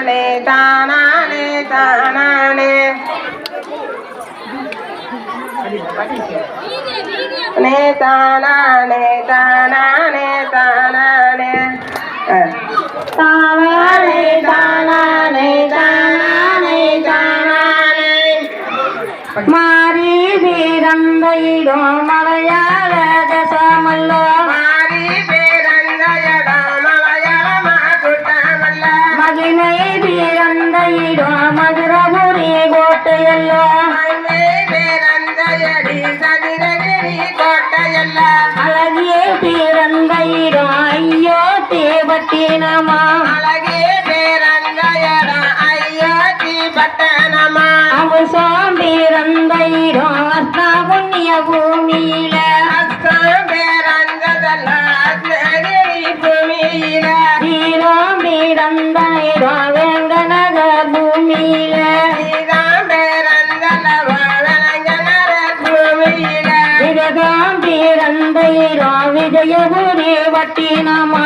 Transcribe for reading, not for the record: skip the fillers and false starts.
தானானே தானானே நே தானானே தானானே தானானே தானானே தானானே தானானே தானானே மாறி வீரந்தையிடோ மலையாள தசமல்லோ மாறி வீரந்தையிடோ மலையாள மாகுட்டமல்ல மகிமை வீரந்தையிடோ மதுரபுரி கோட்டையல்லோ அழகிய பேரந்தையிடம் ஐயோ தேவட்டேனமா அழகே பேரந்தையிடம் ஐயோ தீபட்டனமா அவசம் பேரந்தையிடம் அஸ்தா புண்ணிய பூமியில அஸ்தம் பேரந்ததல்ல பூமியில வீரம் பேரந்தையிடம் வேங்கனக பூமியில வீரம் பேரந்தல்ல விஜயபுரி வட்டினமா